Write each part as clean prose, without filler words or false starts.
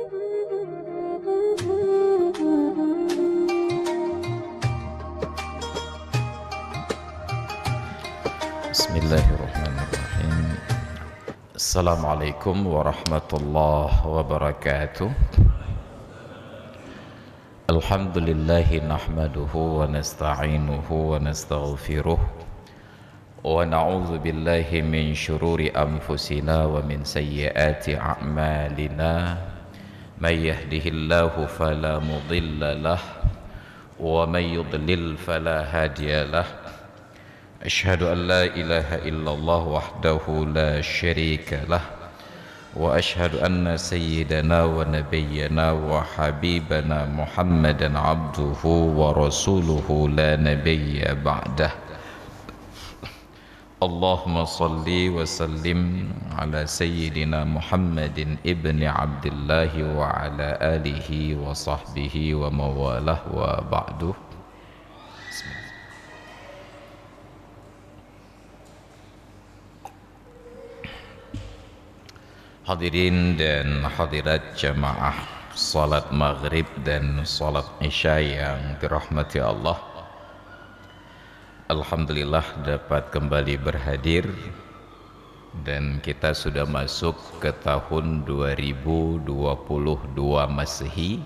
Bismillahirrahmanirrahim. Assalamualaikum warahmatullahi wabarakatuh. Alhamdulillahi nahmaduhu wa nasta'inuhu wa nastaghfiruh wa na'udzu billahi min syururi anfusina wa min sayyiati a'malina. May yahdihillahu fala mudilla lahu wa may yudlil fala hadiya lahu. Asyhadu an la ilaha illallah wahdahu la syarika lah wa asyhadu anna sayyidana wa nabiyyana wa habibana Muhammadan abduhu wa rasuluhu la nabiyya ba'dah. Allahumma salli wa sallim ala sayyidina Muhammadin ibni Abdullah wa ala alihi wa sahbihi wa mawalah wa ba'du. Hadirin dan hadirat jamaah salat maghrib dan salat isya yang dirahmati Allah, alhamdulillah dapat kembali berhadir dan kita sudah masuk ke tahun 2022 Masehi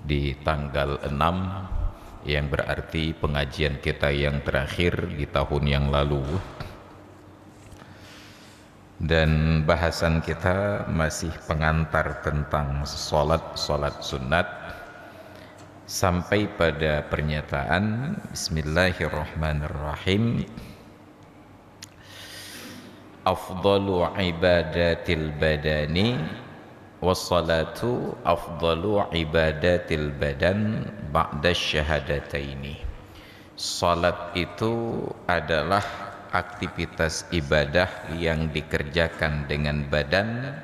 di tanggal 6, yang berarti pengajian kita yang terakhir di tahun yang lalu. Dan bahasan kita masih pengantar tentang salat sunat sampai pada pernyataan Bismillahirrahmanirrahim. Afdalu ibadatil badani wassalatu afdalu ibadatil badan ba'da syahadataini. Salat itu adalah aktivitas ibadah yang dikerjakan dengan badan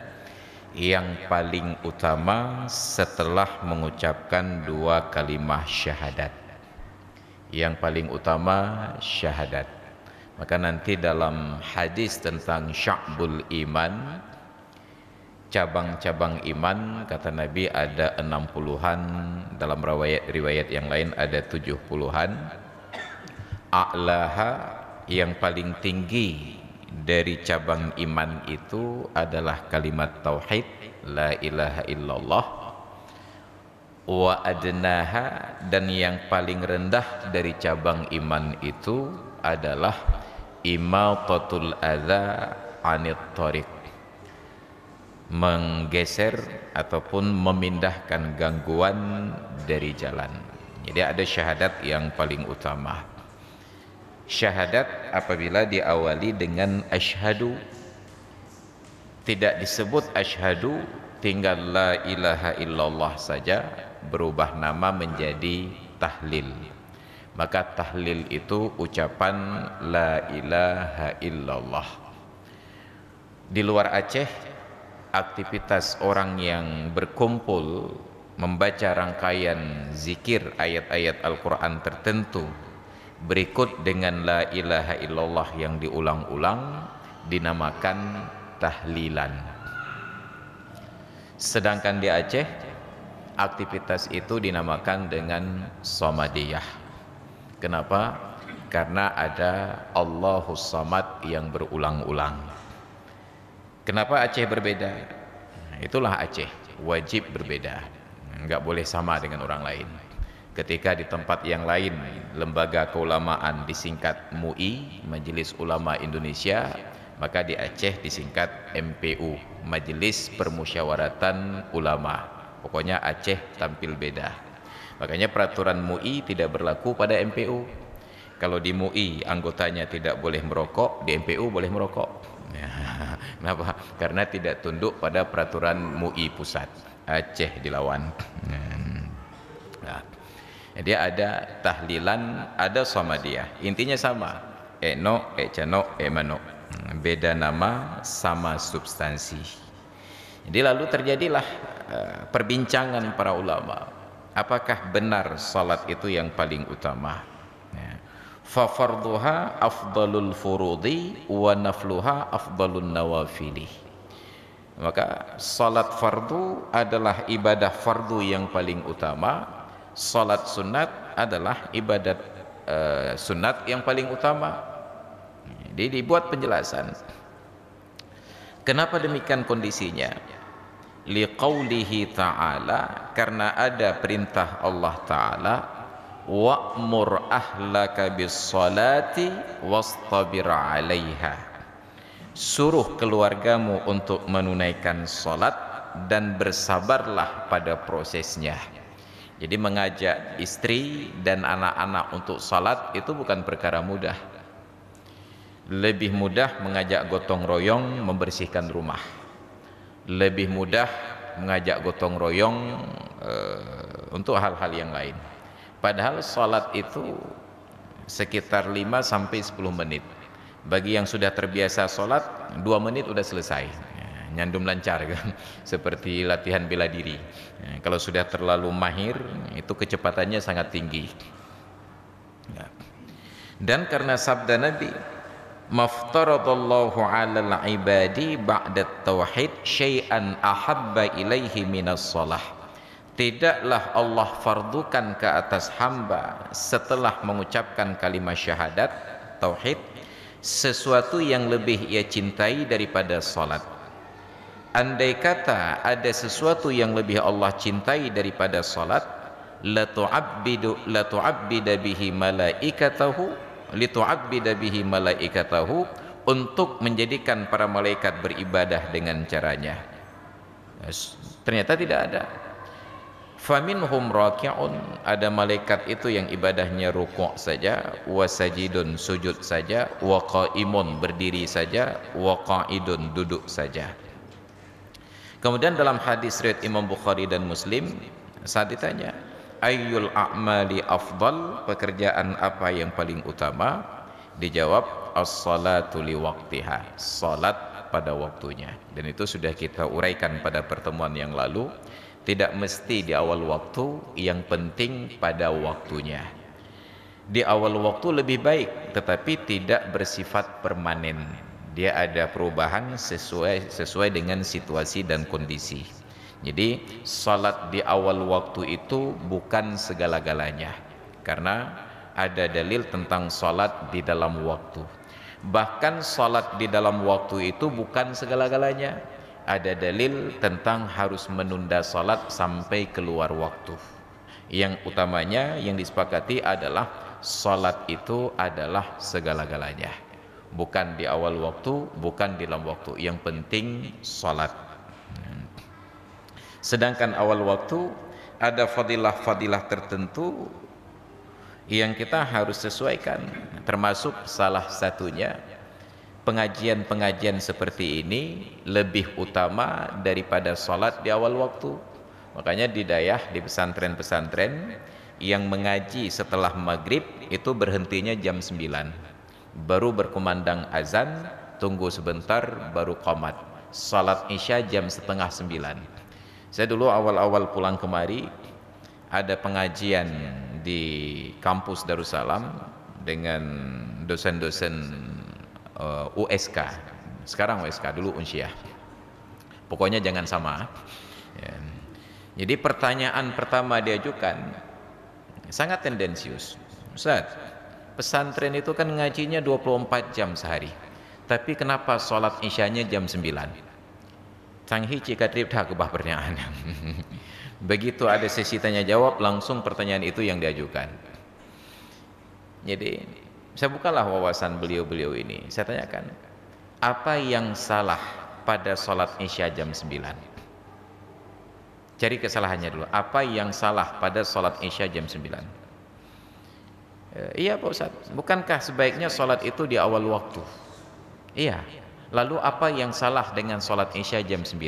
yang paling utama setelah mengucapkan dua kalimah syahadat. Yang paling utama syahadat. Maka nanti dalam hadis tentang sya'bul iman, cabang-cabang iman, kata Nabi ada 60-an, dalam riwayat yang lain ada 70-an. A'laha, yang paling tinggi dari cabang iman itu adalah kalimat tauhid la ilaha illallah. Wa adnaha, dan yang paling rendah dari cabang iman itu adalah imatatul adza anit thariq, menggeser ataupun memindahkan gangguan dari jalan. Jadi ada syahadat yang paling utama. Syahadat apabila diawali dengan asyhadu, tidak disebut asyhadu, tinggal la ilaha illallah saja, berubah nama menjadi tahlil. Maka tahlil itu ucapan la ilaha illallah. Di luar Aceh, aktivitas orang yang berkumpul membaca rangkaian zikir ayat-ayat Al-Quran tertentu berikut dengan la ilaha illallah yang diulang-ulang dinamakan tahlilan. Sedangkan di Aceh, aktivitas itu dinamakan dengan somadiyah. Kenapa? Karena ada Allahus Samad yang berulang-ulang. Kenapa Aceh berbeda? Itulah Aceh, wajib berbeda, enggak boleh sama dengan orang lain. Ketika di tempat yang lain lembaga keulamaan disingkat MUI, Majelis Ulama Indonesia, maka di Aceh disingkat MPU, Majelis Permusyawaratan Ulama. Pokoknya Aceh tampil beda. Makanya peraturan MUI tidak berlaku pada MPU. Kalau di MUI anggotanya tidak boleh merokok, di MPU boleh merokok. Kenapa? Karena tidak tunduk pada peraturan MUI pusat. Aceh dilawan. Jadi ada tahlilan, ada somadiyah. Intinya sama. Eno, cano, mano. Beda nama, sama substansi. Jadi lalu terjadilah perbincangan para ulama. Apakah benar salat itu yang paling utama? Fa farduha afdalul furudi wa nafluha afdalun nawafili. Maka salat fardu adalah ibadah fardu yang paling utama, salat sunat adalah ibadat sunat yang paling utama. Jadi dibuat penjelasan. Kenapa demikian kondisinya? Liqaulihi ta'ala, karena ada perintah Allah Ta'ala, wa'mur ahlaka bis salati wastabir 'alaiha. Suruh keluargamu untuk menunaikan salat dan bersabarlah pada prosesnya. Jadi mengajak istri dan anak-anak untuk salat itu bukan perkara mudah. Lebih mudah mengajak gotong royong membersihkan rumah. Lebih mudah mengajak gotong royong untuk hal-hal yang lain. Padahal salat itu sekitar 5 sampai 10 menit. Bagi yang sudah terbiasa salat 2 menit udah selesai. Nyandum lancar kan. Seperti latihan bela diri. Kalau sudah terlalu mahir itu kecepatannya sangat tinggi. Dan karena sabda Nabi, maftaradallahu 'alal 'ibadi ba'da tauhid syai'an ahabba ilaihi minas shalah. Tidaklah Allah fardukan ke atas hamba setelah mengucapkan kalimat syahadat tauhid sesuatu yang lebih ia cintai daripada salat. Andai kata ada sesuatu yang lebih Allah cintai daripada salat, la tu'abbida bihi malaikatahu, untuk menjadikan para malaikat beribadah dengan caranya. Ternyata tidak ada. Faminhum raki'un, ada malaikat itu yang ibadahnya rukuk saja, wa sajidun sujud saja, wa qa'imun berdiri saja, wa qa'idun duduk saja. Kemudian dalam hadis riwayat Imam Bukhari dan Muslim, saat ditanya ayyul a'mali afdal, pekerjaan apa yang paling utama, dijawab as-salatu li waqtiha, salat pada waktunya. Dan itu sudah kita uraikan pada pertemuan yang lalu. Tidak mesti di awal waktu, yang penting pada waktunya. Di awal waktu lebih baik, tetapi tidak bersifat permanen. Dia ada perubahan sesuai dengan situasi dan kondisi. Jadi salat di awal waktu itu bukan segala-galanya, karena ada dalil tentang salat di dalam waktu. Bahkan salat di dalam waktu itu bukan segala-galanya. Ada dalil tentang harus menunda salat sampai keluar waktu. Yang utamanya yang disepakati adalah salat itu adalah segala-galanya, bukan di awal waktu, bukan di dalam waktu. Yang penting salat. Sedangkan awal waktu ada fadilah-fadilah tertentu yang kita harus sesuaikan, termasuk salah satunya pengajian-pengajian seperti ini lebih utama daripada salat di awal waktu. Makanya di dayah, di pesantren-pesantren yang mengaji setelah maghrib itu berhentinya jam 9, baru berkumandang azan, tunggu sebentar baru qomat. Salat isya jam setengah 9. Saya dulu awal-awal pulang kemari ada pengajian di kampus Darussalam dengan dosen-dosen USK, sekarang USK, dulu Unsyah, pokoknya jangan sama ya. Jadi pertanyaan pertama diajukan sangat tendensius. Ustaz, pesantren itu kan ngajinya 24 jam sehari, tapi kenapa sholat isyanya jam 9? Canghi cika trip dah kebah pertanyaan. Begitu ada sesi tanya jawab, langsung pertanyaan itu yang diajukan. Jadi saya bukalah wawasan beliau-beliau ini. Saya tanyakan, apa yang salah pada sholat isya jam 9? Cari kesalahannya dulu. Apa yang salah pada sholat isya jam 9? Iya Pak Ustaz, bukankah sebaiknya sholat itu di awal waktu? Iya. Lalu apa yang salah dengan sholat isya jam 9?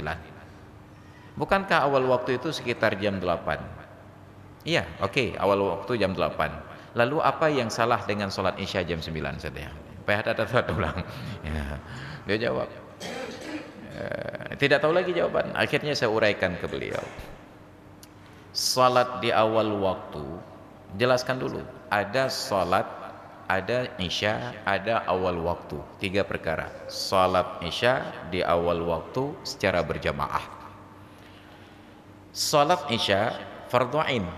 Bukankah awal waktu itu sekitar jam 8? Iya, oke, awal waktu jam 8. Lalu apa yang salah dengan sholat isya jam 9 saja? Pak ulang. Ya. Dia jawab, tidak tahu lagi jawaban. Akhirnya saya uraikan ke beliau. Salat di awal waktu, jelaskan dulu. Ada salat ada isya, ada awal waktu. 3 perkara. Salat isya di awal waktu secara berjamaah. Salat isya fardhu ain,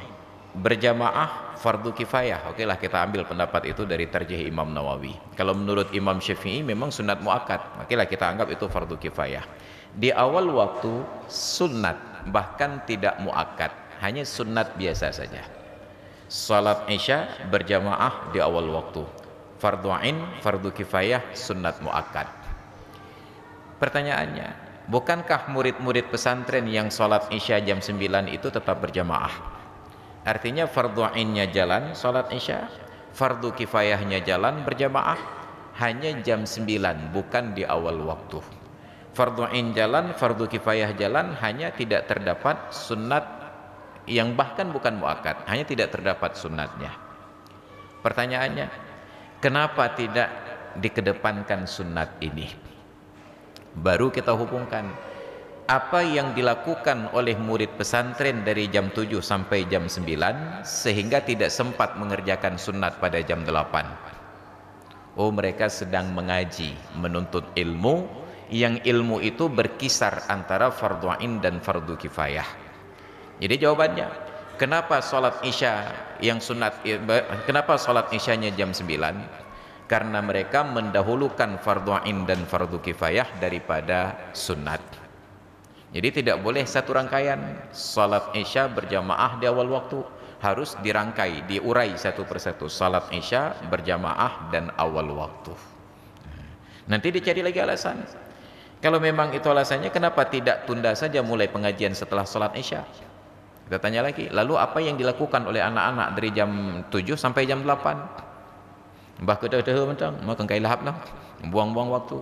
berjamaah fardu kifayah. Oke lah, kita ambil pendapat itu dari tarjih Imam Nawawi. Kalau menurut Imam Syafi'i memang sunat muakkad, oke lah kita anggap itu fardu kifayah. Di awal waktu sunat, bahkan tidak muakkad, hanya sunat biasa saja. Salat isya berjamaah di awal waktu, fardu ain, fardu kifayah, sunat muakkad. Pertanyaannya, bukankah murid-murid pesantren yang salat isya jam 9 itu tetap berjamaah? Artinya fardu ainnya jalan salat isya, fardu kifayahnya jalan berjamaah, hanya jam 9, bukan di awal waktu. Fardu ain jalan, fardu kifayah jalan, hanya tidak terdapat sunat yang bahkan bukan muakkad, hanya tidak terdapat sunatnya. Pertanyaannya, kenapa tidak dikedepankan sunat ini? Baru kita hubungkan apa yang dilakukan oleh murid pesantren dari jam 7 sampai jam 9 sehingga tidak sempat mengerjakan sunat pada jam 8. Oh, mereka sedang mengaji, menuntut ilmu, yang ilmu itu berkisar antara fardu ain dan fardu kifayah. Jadi jawabannya, kenapa salat isya yang sunat, kenapa salat isyanya jam 9? Karena mereka mendahulukan fardu ain dan fardu kifayah daripada sunat. Jadi tidak boleh satu rangkaian. Salat isya berjamaah di awal waktu, harus dirangkai, diurai satu persatu. Salat isya berjamaah dan awal waktu. Nanti dicari lagi alasan. Kalau memang itu alasannya, kenapa tidak tunda saja mulai pengajian setelah salat isya? Kita tanya lagi, lalu apa yang dilakukan oleh anak-anak dari jam 7 sampai jam 8? Mbah kedah-dah mentang, makan kailahap lah, buang-buang waktu.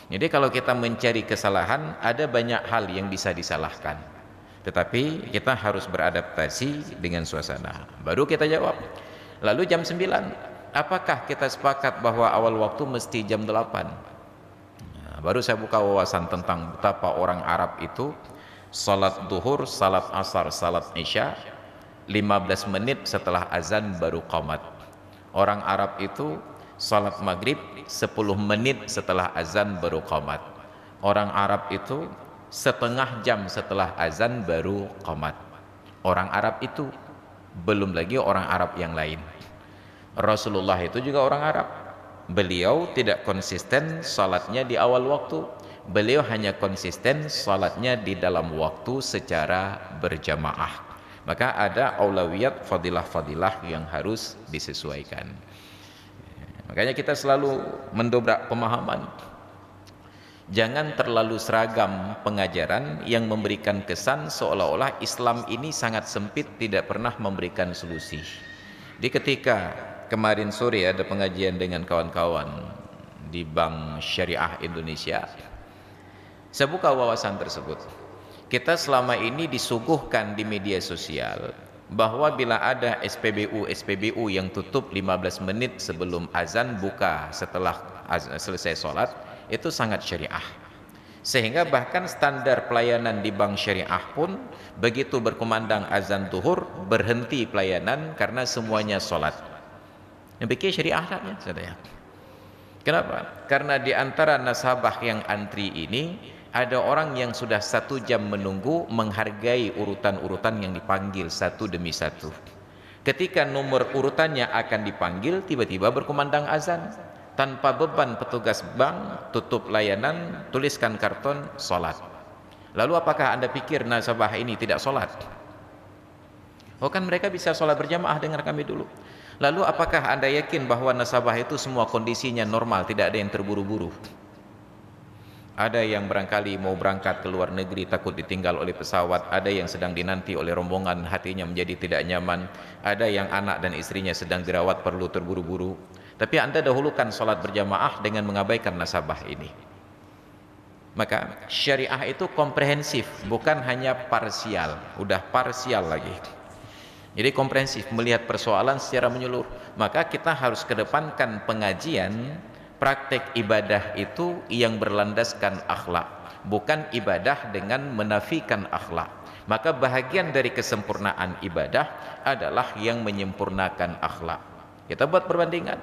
Jadi kalau kita mencari kesalahan, ada banyak hal yang bisa disalahkan. Tetapi kita harus beradaptasi dengan suasana. Baru kita jawab. Lalu jam 9, apakah kita sepakat bahwa awal waktu mesti jam 8? Nah, baru saya buka wawasan tentang betapa orang Arab itu salat duhur, salat asar, salat isya 15 menit setelah azan baru qamat. Orang Arab itu salat maghrib 10 menit setelah azan baru qamat. Orang Arab itu setengah jam setelah azan baru qamat. Orang Arab itu, belum lagi orang Arab yang lain. Rasulullah itu juga orang Arab. Beliau tidak konsisten salatnya di awal waktu. Beliau hanya konsisten salatnya di dalam waktu secara berjamaah. Maka ada aulawiyat, fadilah-fadilah yang harus disesuaikan. Makanya kita selalu mendobrak pemahaman. Jangan terlalu seragam pengajaran yang memberikan kesan seolah-olah Islam ini sangat sempit, tidak pernah memberikan solusi. Di ketika kemarin sore ada pengajian dengan kawan-kawan di Bank Syariah Indonesia, saya buka wawasan tersebut. Kita selama ini disuguhkan di media sosial bahwa bila ada SPBU yang tutup 15 menit sebelum azan, buka setelah selesai sholat, itu sangat syariah. Sehingga bahkan standar pelayanan di bank syariah pun begitu berkumandang azan zuhur, berhenti pelayanan karena semuanya sholat. Yang bikin syariah ya, saudara. Kenapa? Karena di antara nasabah yang antri ini ada orang yang sudah 1 jam menunggu, menghargai urutan-urutan yang dipanggil satu demi satu. Ketika nomor urutannya akan dipanggil, tiba-tiba berkumandang azan. Tanpa beban petugas bank, tutup layanan, tuliskan karton, sholat. Lalu apakah Anda pikir nasabah ini tidak sholat? Oh, kan mereka bisa sholat berjamaah, dengar kami dulu. Lalu apakah Anda yakin bahwa nasabah itu semua kondisinya normal, tidak ada yang terburu-buru? Ada yang barangkali mau berangkat ke luar negeri takut ditinggal oleh pesawat, ada yang sedang dinanti oleh rombongan, hatinya menjadi tidak nyaman, ada yang anak dan istrinya sedang dirawat perlu terburu-buru. Tapi Anda dahulukan sholat berjamaah dengan mengabaikan nasabah ini. Maka syariah itu komprehensif, bukan hanya parsial. Udah parsial lagi. Jadi komprehensif, melihat persoalan secara menyeluruh. Maka kita harus kedepankan pengajian, praktek ibadah itu yang berlandaskan akhlak, bukan ibadah dengan menafikan akhlak. Maka bahagian dari kesempurnaan ibadah adalah yang menyempurnakan akhlak. Kita buat perbandingan.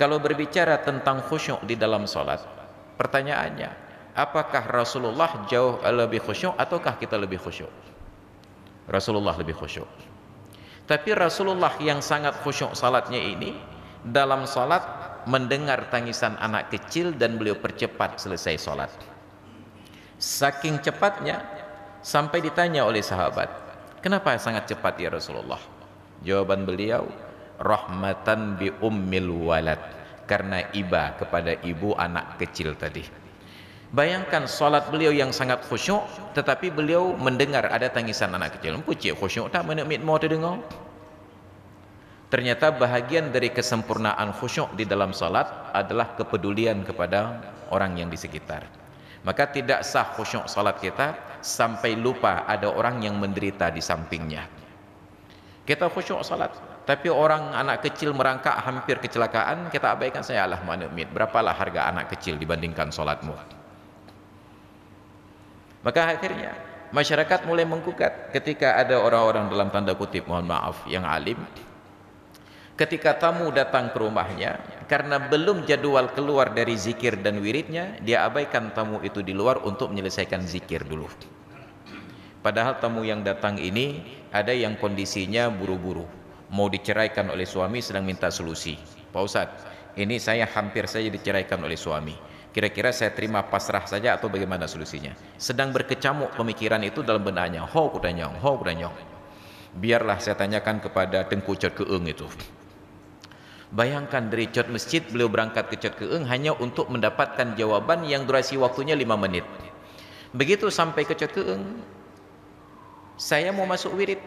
Kalau berbicara tentang khusyuk di dalam salat, pertanyaannya, apakah Rasulullah jauh lebih khusyuk ataukah kita lebih khusyuk? Rasulullah lebih khusyuk. Tapi Rasulullah yang sangat khusyuk salatnya ini, dalam salat mendengar tangisan anak kecil dan beliau percepat selesai salat. Saking cepatnya sampai ditanya oleh sahabat, kenapa sangat cepat ya Rasulullah? Jawaban beliau, rahmatan bi ummil walad, karena iba kepada ibu anak kecil tadi. Bayangkan salat beliau yang sangat khusyuk, tetapi beliau mendengar ada tangisan anak kecil. Pucik khusyuk tak menekmit mau terdengar. Ternyata bahagian dari kesempurnaan khusyuk di dalam salat adalah kepedulian kepada orang yang di sekitar. Maka tidak sah khusyuk salat kita sampai lupa ada orang yang menderita di sampingnya. Kita khusyuk salat, tapi orang anak kecil merangkak hampir kecelakaan, kita abaikan. Saya Allah manukmit, berapalah harga anak kecil dibandingkan salatmu. Maka akhirnya masyarakat mulai menggugat ketika ada orang-orang dalam tanda kutip mohon maaf yang alim, ketika tamu datang ke rumahnya, karena belum jadwal keluar dari zikir dan wiridnya, dia abaikan tamu itu di luar untuk menyelesaikan zikir dulu. Padahal tamu yang datang ini ada yang kondisinya buru-buru, mau diceraikan oleh suami, sedang minta solusi. Pak Ustadz, ini saya hampir saja diceraikan oleh suami, kira-kira saya terima pasrah saja atau bagaimana solusinya? Sedang berkecamuk pemikiran itu dalam benaknya. Ho kudanyong. Biarlah saya tanyakan kepada Tengku Cot Keeng itu. Bayangkan dari Cot Masjid beliau berangkat ke Cot Keeng hanya untuk mendapatkan jawaban yang durasi waktunya 5 menit. Begitu sampai ke Cot Keeng, saya mau masuk wirid.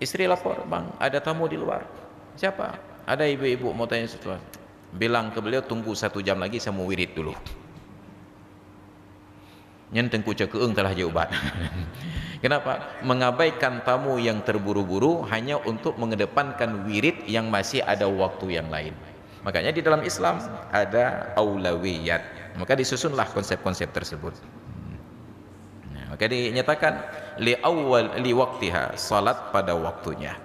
Istri lapor, bang ada tamu di luar. Siapa? Ada ibu-ibu mau tanya sesuatu. Bilang ke beliau tunggu 1 jam lagi, saya mau wirid dulu. Nyen Tengku Cot Keeng telah jawaban. Kenapa? Mengabaikan tamu yang terburu-buru hanya untuk mengedepankan wirid yang masih ada waktu yang lain. Makanya di dalam Islam ada aulawiyat. Maka disusunlah konsep-konsep tersebut. Nah, maka dinyatakan li waqtiha, salat pada waktunya.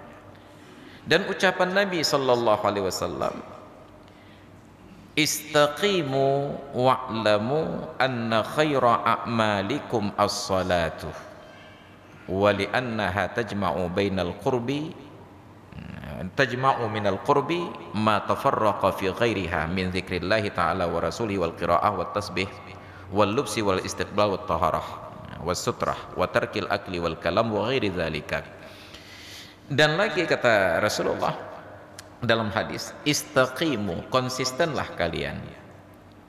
Dan ucapan Nabi sallallahu alaihi wasallam, istaqimu wa'lamu anna khaira a'malikum as-salatu wa li'annaha tajma'u bainal qurbi tajma'u minal qurbi ma tafarraqa fi ghairiha min dzikrillahi ta'ala wa rasulihi wal qira'ah wat tasbih wal lubsi wal istiqbal wat taharah was sutrah wa tarkil akli wal kalam wa ghairi dzalika. Dan lagi kata Rasulullah dalam hadis, istaqimu, konsistenlah kalian,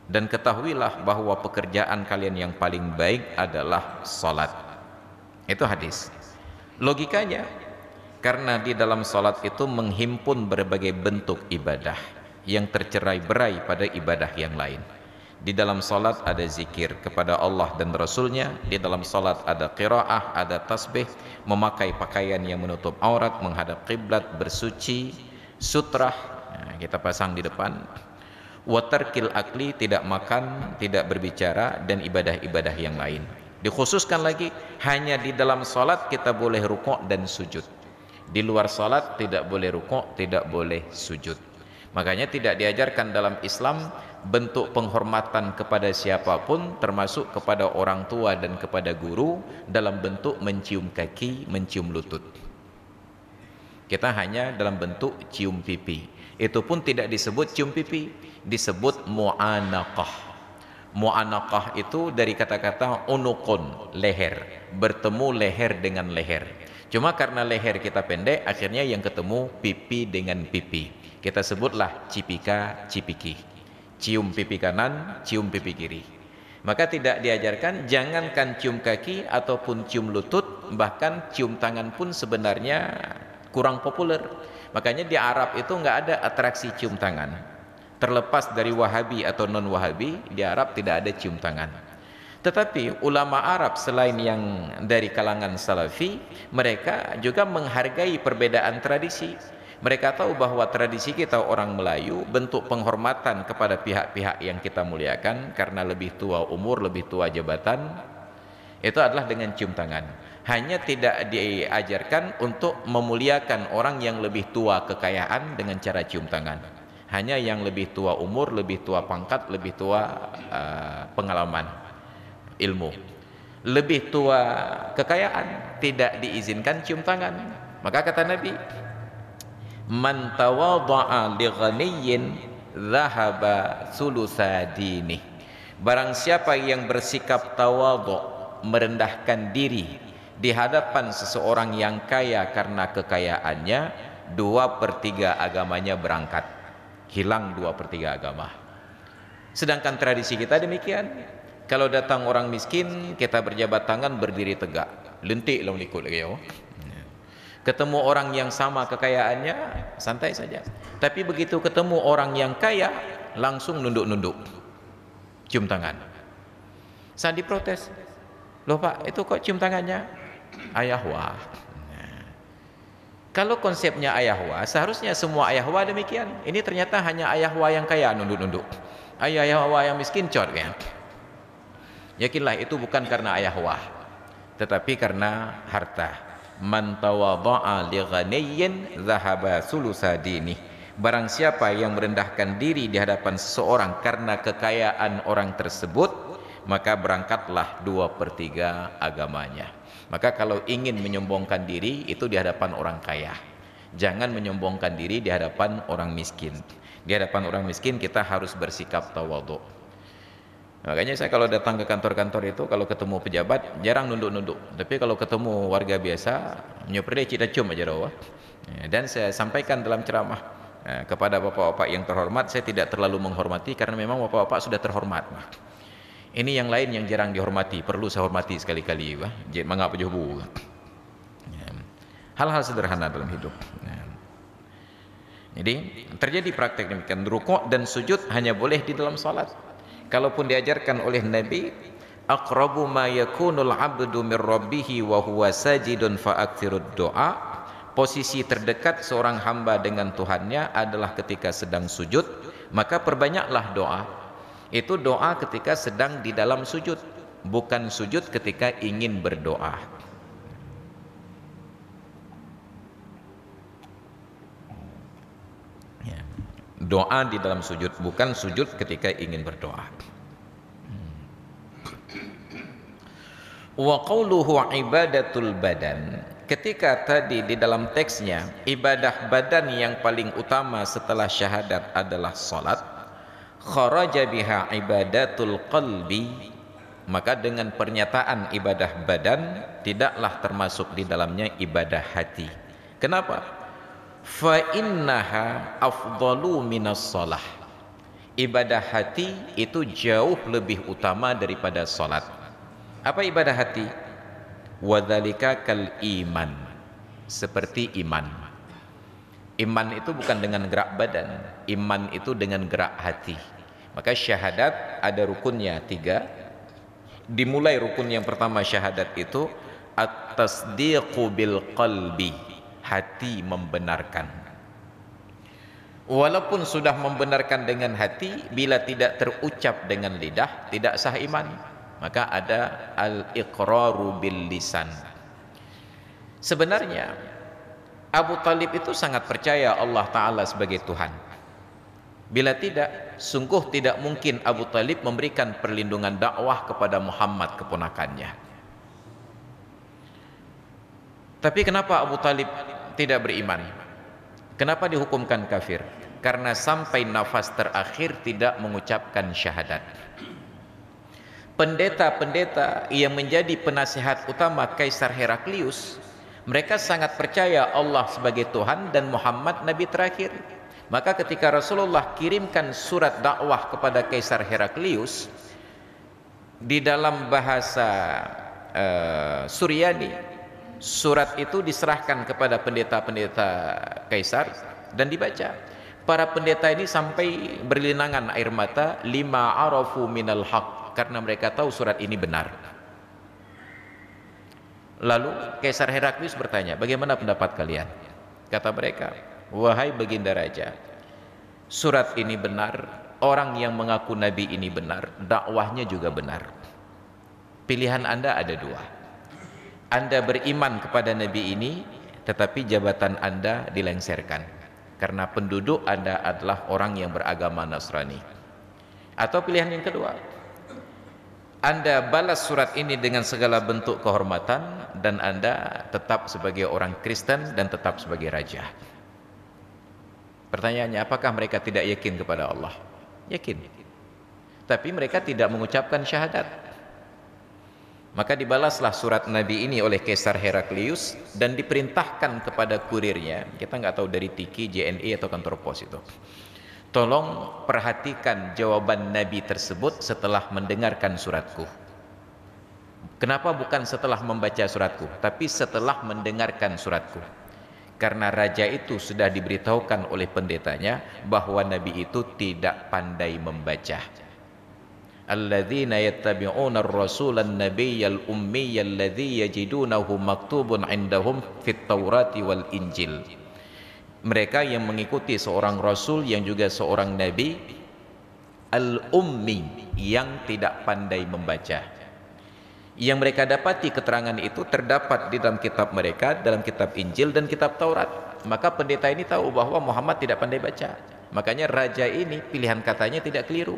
dan ketahuilah bahwa pekerjaan kalian yang paling baik adalah salat. Itu hadis. Logikanya, karena di dalam salat itu menghimpun berbagai bentuk ibadah yang tercerai-berai pada ibadah yang lain. Di dalam salat ada zikir kepada Allah dan Rasulnya, di dalam salat ada qiraah, ada tasbih, memakai pakaian yang menutup aurat, menghadap kiblat, bersuci, sutrah, nah, kita pasang di depan, watarkil akli, tidak makan, tidak berbicara, dan ibadah-ibadah yang lain. Dikhususkan lagi, hanya di dalam salat kita boleh rukuk dan sujud. Di luar salat tidak boleh rukuk, tidak boleh sujud. Makanya tidak diajarkan dalam Islam bentuk penghormatan kepada siapapun, termasuk kepada orang tua dan kepada guru, dalam bentuk mencium kaki, mencium lutut. Kita hanya dalam bentuk cium pipi. Itu pun tidak disebut cium pipi, disebut mu'anaqah. Mu'anaqah itu dari kata-kata unukun, leher, bertemu leher dengan leher. Cuma karena leher kita pendek, akhirnya yang ketemu pipi dengan pipi. Kita sebutlah cipika, cipiki. Cium pipi kanan, cium pipi kiri. Maka tidak diajarkan, jangankan cium kaki ataupun cium lutut, bahkan cium tangan pun sebenarnya kurang populer. Makanya di Arab itu nggak ada atraksi cium tangan. Terlepas dari Wahabi atau non Wahabi, di Arab tidak ada cium tangan. Tetapi ulama Arab selain yang dari kalangan Salafi, mereka juga menghargai perbedaan tradisi. Mereka tahu bahwa tradisi kita orang Melayu, bentuk penghormatan kepada pihak-pihak yang kita muliakan karena lebih tua umur, lebih tua jabatan, itu adalah dengan cium tangan. Hanya tidak diajarkan untuk memuliakan orang yang lebih tua kekayaan dengan cara cium tangan. Hanya yang lebih tua umur, lebih tua pangkat, lebih tua pengalaman, ilmu. Lebih tua kekayaan, tidak diizinkan cium tangan. Maka kata Nabi, man tawadha'a li ghaniyyin dhahaba thulutsa dinih. Barang siapa yang bersikap tawadhu', merendahkan diri di hadapan seseorang yang kaya karena kekayaannya, 2/3 agamanya berangkat, hilang 2/3 agama. Sedangkan tradisi kita demikian. Kalau datang orang miskin, kita berjabat tangan, berdiri tegak, lentik lah ikut lagi. Ketemu orang yang sama kekayaannya, santai saja. Tapi begitu ketemu orang yang kaya, langsung nunduk-nunduk, cium tangan. Saat diprotes, loh Pak, itu kok cium tangannya? Ayahwa. Kalau konsepnya ayahwa, seharusnya semua ayahwa demikian. Ini ternyata hanya ayahwa yang kaya nunduk-nunduk. Ayahwa yang miskin cor kan? Yakinlah itu bukan karena ayahwa, tetapi karena harta. Man tawadha'a li ghaniyyin dhahaba thulutsa dinih. Barang siapa yang merendahkan diri di hadapan seseorang karena kekayaan orang tersebut, maka berangkatlah 2/3 agamanya. Maka kalau ingin menyombongkan diri, itu di hadapan orang kaya. Jangan menyombongkan diri di hadapan orang miskin. Di hadapan orang miskin kita harus bersikap tawadhu. Makanya saya kalau datang ke kantor-kantor itu, kalau ketemu pejabat jarang nunduk-nunduk. Tapi kalau ketemu warga biasa, nyoperde cita cium aja doa. Dan saya sampaikan dalam ceramah kepada bapak-bapak yang terhormat, saya tidak terlalu menghormati karena memang bapak-bapak sudah terhormat. Ini yang lain yang jarang dihormati, perlu saya hormati sekali-kali. Mengapa jubu? Hal-hal sederhana dalam hidup. Jadi terjadi praktek demikian. Rukuk dan sujud hanya boleh di dalam salat. Kalaupun diajarkan oleh Nabi, aqrabu ma yakunul 'abdu mir rabbih wa huwa sajidun fa aktsirud doa. Posisi terdekat seorang hamba dengan Tuhannya adalah ketika sedang sujud, maka perbanyaklah doa. Itu doa ketika sedang di dalam sujud, bukan sujud ketika ingin berdoa. Doa di dalam sujud, bukan sujud ketika ingin berdoa. Wa qauluhu ibadatul badan. Ketika tadi di dalam teksnya ibadah badan yang paling utama setelah syahadat adalah salat, kharaja biha ibadatul qalbi, maka dengan pernyataan ibadah badan tidaklah termasuk di dalamnya ibadah hati. Kenapa? Fa innaha afdalu minas shalah. Ibadah hati itu jauh lebih utama daripada salat. Apa ibadah hati? Wadzalika kal iman. Seperti iman. Iman itu bukan dengan gerak badan, iman itu dengan gerak hati. Maka syahadat ada rukunnya 3. Dimulai rukun yang pertama syahadat itu at-tasdiqu bil qalbi, hati membenarkan. Walaupun sudah membenarkan dengan hati, bila tidak terucap dengan lidah, tidak sah iman. Maka ada al-iqraru bil lisan. Sebenarnya Abu Talib itu sangat percaya Allah Ta'ala sebagai Tuhan. Bila tidak, sungguh tidak mungkin Abu Talib memberikan perlindungan dakwah kepada Muhammad keponakannya. Tapi kenapa Abu Talib tidak beriman? Kenapa dihukumkan kafir? Karena sampai nafas terakhir tidak mengucapkan syahadat. Pendeta-pendeta yang menjadi penasihat utama Kaisar Heraklius, mereka sangat percaya Allah sebagai Tuhan dan Muhammad Nabi terakhir. Maka ketika Rasulullah kirimkan surat dakwah kepada Kaisar Heraklius, di dalam bahasa Suryani, surat itu diserahkan kepada pendeta-pendeta Kaisar dan dibaca. Para pendeta ini sampai berlinangan air mata, lima arafu minal haq, karena mereka tahu surat ini benar. Lalu Kaisar Heraklius bertanya, bagaimana pendapat kalian? Kata mereka, wahai baginda raja, surat ini benar, orang yang mengaku nabi ini benar, dakwahnya juga benar. Pilihan Anda ada 2. Anda beriman kepada nabi ini, tetapi jabatan Anda dilengserkan. karena penduduk Anda adalah orang yang beragama Nasrani. Atau pilihan yang kedua, Anda balas surat ini dengan segala bentuk kehormatan dan Anda tetap sebagai orang Kristen dan tetap sebagai raja. Pertanyaannya, apakah mereka tidak yakin kepada Allah? Yakin. Tapi mereka tidak mengucapkan syahadat. Maka dibalaslah surat Nabi ini oleh Kaisar Heraklius dan diperintahkan kepada kurirnya, kita nggak tahu dari Tiki, JNE atau kantor pos itu, tolong perhatikan jawaban Nabi tersebut setelah mendengarkan suratku. Kenapa bukan setelah membaca suratku, tapi setelah mendengarkan suratku? Karena raja itu sudah diberitahukan oleh pendetanya bahwa Nabi itu tidak pandai membaca. Alladzina yattabi'una ar-rasulan nabiyyal ummiyal ladzi yajidunahu maktubun 'indahum fit Taurati wal Injil. Mereka yang mengikuti seorang rasul yang juga seorang nabi al-ummi yang tidak pandai membaca. Yang mereka dapati keterangan itu terdapat di dalam kitab mereka, dalam kitab Injil dan kitab Taurat. Maka pendeta ini tahu bahwa Muhammad tidak pandai baca. Makanya raja ini pilihan katanya tidak keliru.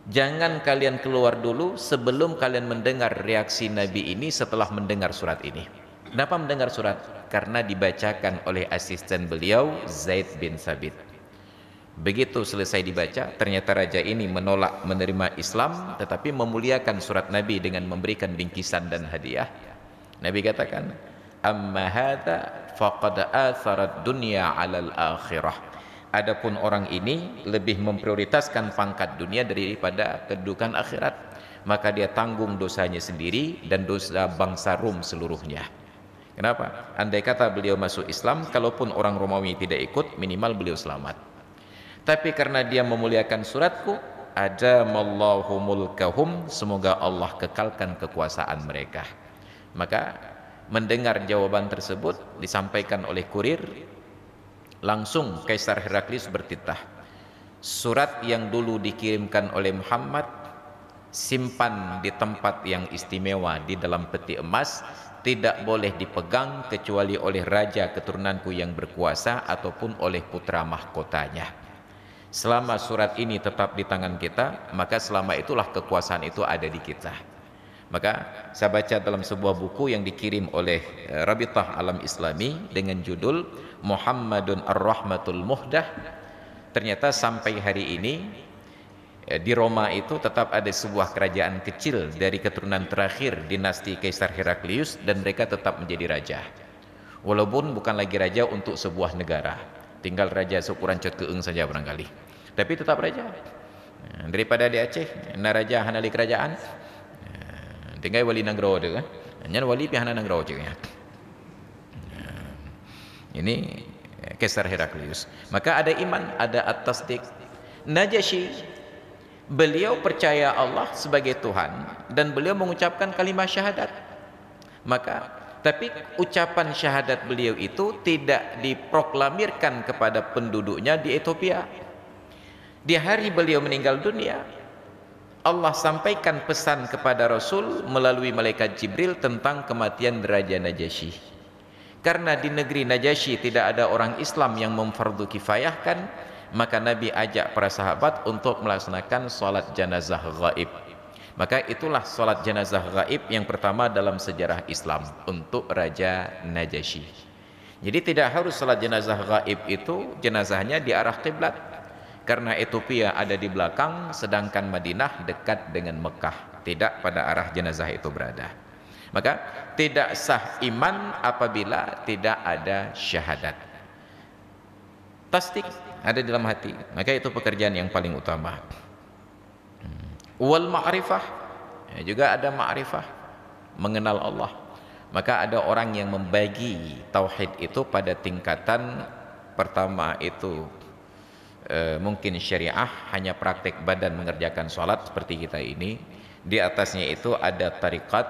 Jangan kalian keluar dulu sebelum kalian mendengar reaksi Nabi ini setelah mendengar surat ini. Kenapa mendengar surat? Karena dibacakan oleh asisten beliau, Zaid bin Sabit. Begitu selesai dibaca, ternyata raja ini menolak menerima Islam, tetapi memuliakan surat Nabi dengan memberikan bingkisan dan hadiah. Nabi katakan, amma hadza faqad atharat dunya 'alal akhirah. Adapun orang ini lebih memprioritaskan pangkat dunia daripada kedudukan akhirat, maka dia tanggung dosanya sendiri dan dosa bangsa Rum seluruhnya. Kenapa? Andai kata beliau masuk Islam, kalaupun orang Romawi tidak ikut, minimal beliau selamat. Tapi karena dia memuliakan suratku, adamallahu mulkahum, semoga Allah kekalkan kekuasaan mereka. Maka mendengar jawaban tersebut disampaikan oleh kurir, langsung Kaisar Heraklius bertitah, surat yang dulu dikirimkan oleh Muhammad simpan di tempat yang istimewa di dalam peti emas, tidak boleh dipegang kecuali oleh raja keturunanku yang berkuasa ataupun oleh putra mahkotanya. Selama surat ini tetap di tangan kita, maka selama itulah kekuasaan itu ada di kita. Maka saya baca dalam sebuah buku yang dikirim oleh Rabitah Alam Islami dengan judul Muhammadun Ar-Rahmatul Muhdah. Ternyata sampai hari ini di Roma itu tetap ada sebuah kerajaan kecil dari keturunan terakhir dinasti Kaisar Heraklius dan mereka tetap menjadi raja. Walaupun bukan lagi raja untuk sebuah negara, tinggal raja seukuran Cot Keeng saja barangkali, tapi tetap raja. Daripada di Aceh, na raja hanali kerajaan, tinggal wali negara tu kan, hanya wali pihana negara je ya. Ini Kaisar Heraklius. Maka ada iman, ada at-tasdiq. Najasyi, beliau percaya Allah sebagai Tuhan dan beliau mengucapkan kalimat syahadat. Maka tapi ucapan syahadat beliau itu tidak diproklamirkan kepada penduduknya di Ethiopia. Di hari beliau meninggal dunia, Allah sampaikan pesan kepada Rasul melalui malaikat Jibril tentang kematian Raja Najasyi. Karena di negeri Najasyi tidak ada orang Islam yang memfardu kifayahkan, maka Nabi ajak para sahabat untuk melaksanakan salat jenazah gaib. Maka itulah salat jenazah gaib yang pertama dalam sejarah Islam untuk Raja Najasyi. Jadi tidak harus salat jenazah gaib itu jenazahnya di arah kiblat, karena Ethiopia ada di belakang sedangkan Madinah dekat dengan Mekah, tidak pada arah jenazah itu berada. Maka tidak sah iman apabila tidak ada syahadat. Tasdik ada di dalam hati, maka itu pekerjaan yang paling utama. Wal ma'rifah, juga ada ma'rifah, mengenal Allah. Maka ada orang yang membagi tauhid itu pada tingkatan pertama itu mungkin syariah, hanya praktek badan mengerjakan sholat seperti kita ini. Di atasnya itu ada tarikat,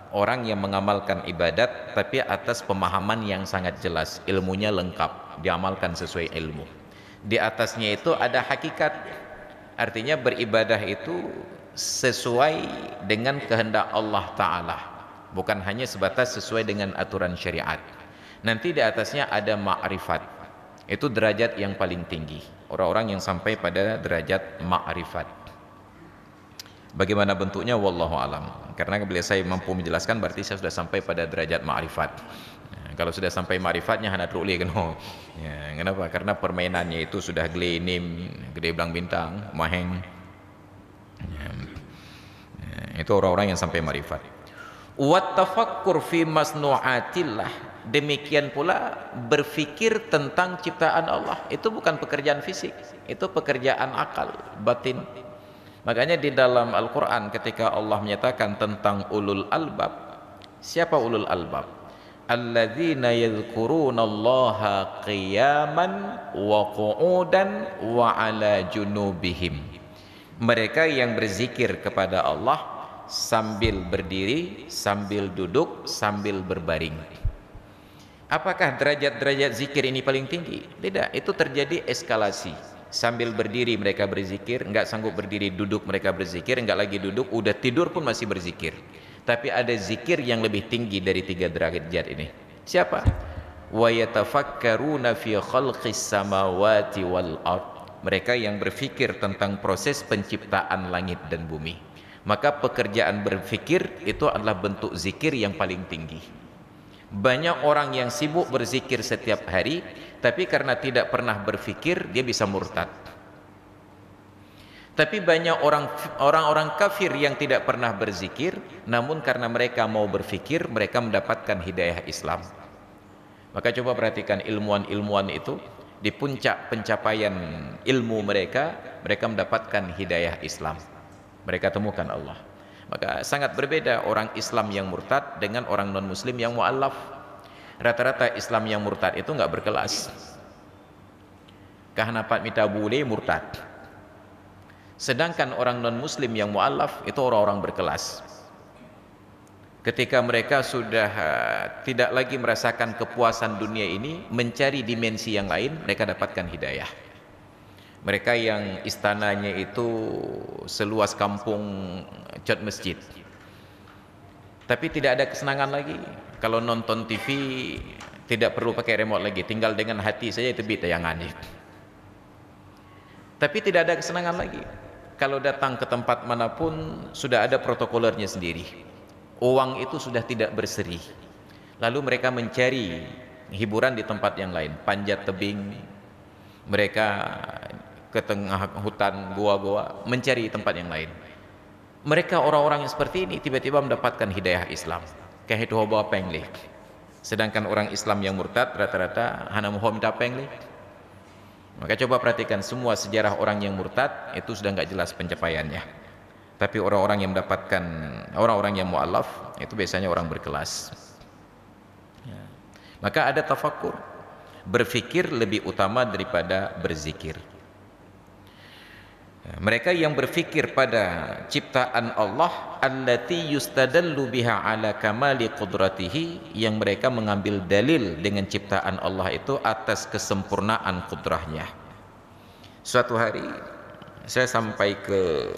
orang yang mengamalkan ibadat tapi atas pemahaman yang sangat jelas, ilmunya lengkap, diamalkan sesuai ilmu. Di atasnya itu ada hakikat, artinya beribadah itu sesuai dengan kehendak Allah Ta'ala, bukan hanya sebatas sesuai dengan aturan syariat. Nanti di atasnya ada ma'rifat. Itu derajat yang paling tinggi, orang-orang yang sampai pada derajat ma'rifat. Bagaimana bentuknya wallahu alam. Karena bila saya mampu menjelaskan berarti saya sudah sampai pada derajat ma'rifat. Kalau sudah sampai ma'rifatnya hana truli kan. Ya, kenapa? Karena permainannya itu sudah gede nim, gede belang bintang, maheng. Ya, itu orang-orang yang sampai ma'rifat. Wat tafakkur fi masnu'atillah. Demikian pula berfikir tentang ciptaan Allah. Itu bukan pekerjaan fisik, itu pekerjaan akal, batin. Makanya di dalam Al-Quran ketika Allah menyatakan tentang ulul albab, siapa ulul albab? Alladzina yadhkurunallaha qiyaman wa qu'udan wa ala junubihim. Mereka yang berzikir kepada Allah sambil berdiri, sambil duduk, sambil berbaring. Apakah derajat-derajat zikir ini paling tinggi? Tidak, itu terjadi eskalasi. Sambil berdiri mereka berzikir, enggak sanggup berdiri, duduk mereka berzikir, enggak lagi duduk, udah tidur pun masih berzikir. Tapi ada zikir yang lebih tinggi dari 3 derajat ini. Siapa? Wa yatafakkaruna fi khalqis samawati wal ard. Mereka yang berfikir tentang proses penciptaan langit dan bumi. Maka pekerjaan berfikir itu adalah bentuk zikir yang paling tinggi. Banyak orang yang sibuk berzikir setiap hari, tapi karena tidak pernah berfikir dia bisa murtad. Tapi banyak orang-orang kafir yang tidak pernah berzikir, namun karena mereka mau berfikir, mereka mendapatkan hidayah Islam. Maka coba perhatikan ilmuwan-ilmuwan itu, di puncak pencapaian ilmu mereka, mereka mendapatkan hidayah Islam. Mereka temukan Allah. Maka sangat berbeda orang Islam yang murtad dengan orang non-muslim yang mu'allaf. Rata-rata Islam yang murtad itu enggak berkelas. Kahanapat mita bule murtad. Sedangkan orang non-muslim yang mu'allaf itu orang-orang berkelas. Ketika mereka sudah tidak lagi merasakan kepuasan dunia ini, mencari dimensi yang lain, mereka dapatkan hidayah. Mereka yang istananya itu seluas kampung cat masjid, tapi tidak ada kesenangan lagi. Kalau nonton TV tidak perlu pakai remote lagi, tinggal dengan hati saja itu tayangannya. Tapi tidak ada kesenangan lagi. Kalau datang ke tempat manapun sudah ada protokolernya sendiri. Uang itu sudah tidak berseri. Lalu mereka mencari hiburan di tempat yang lain, panjat tebing. Mereka ke tengah hutan, goa-goa, mencari tempat yang lain. Mereka orang-orang yang seperti ini tiba-tiba mendapatkan hidayah Islam. Kayak itu bawa penglih. Sedangkan orang Islam yang murtad rata-rata hana mohon minta penglih. Maka coba perhatikan semua sejarah orang yang murtad itu sudah enggak jelas pencapaiannya. Tapi orang-orang yang mendapatkan, orang-orang yang mu'allaf itu biasanya orang berkelas. Maka ada tafakkur. Berfikir lebih utama daripada berzikir. Mereka yang berfikir pada ciptaan Allah allati yustadallu biha ala kamali qudratihi, yang mereka mengambil dalil dengan ciptaan Allah itu atas kesempurnaan kudrahnya. Suatu hari saya sampai ke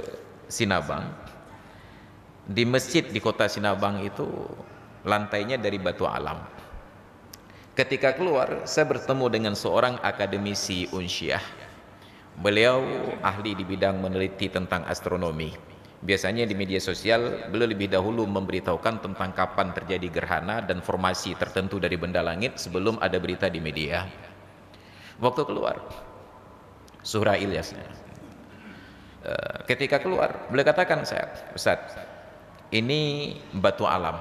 Sinabang. Di masjid di kota Sinabang itu lantainya dari batu alam. Ketika keluar saya bertemu dengan seorang akademisi Unsyah. Beliau ahli di bidang meneliti tentang astronomi. Biasanya di media sosial beliau lebih dahulu memberitahukan tentang kapan terjadi gerhana dan formasi tertentu dari benda langit sebelum ada berita di media. Waktu keluar Surah Ilyas, ketika keluar beliau katakan, saya Ustaz, ini batu alam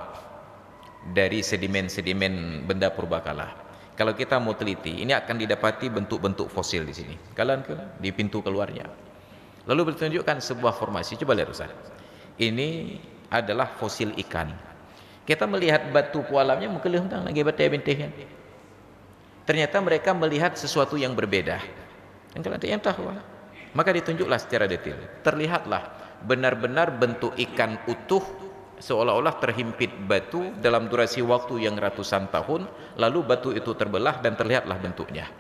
dari sedimen-sedimen benda purbakala. Kalau kita mau teliti, ini akan didapati bentuk-bentuk fosil di sini. Kalian ke di pintu keluarnya. Lalu bertunjukkan sebuah formasi. Coba lihat Ustaz. Ini adalah fosil ikan. Kita melihat batu pualamnya mungkin tentang lagi batu bintihnya. Ternyata mereka melihat sesuatu yang berbeda. Dan kalau ada yang tahu, maka ditunjuklah secara detail. Terlihatlah benar-benar bentuk ikan utuh, seolah-olah terhimpit batu dalam durasi waktu yang ratusan tahun, lalu batu itu terbelah dan terlihatlah bentuknya,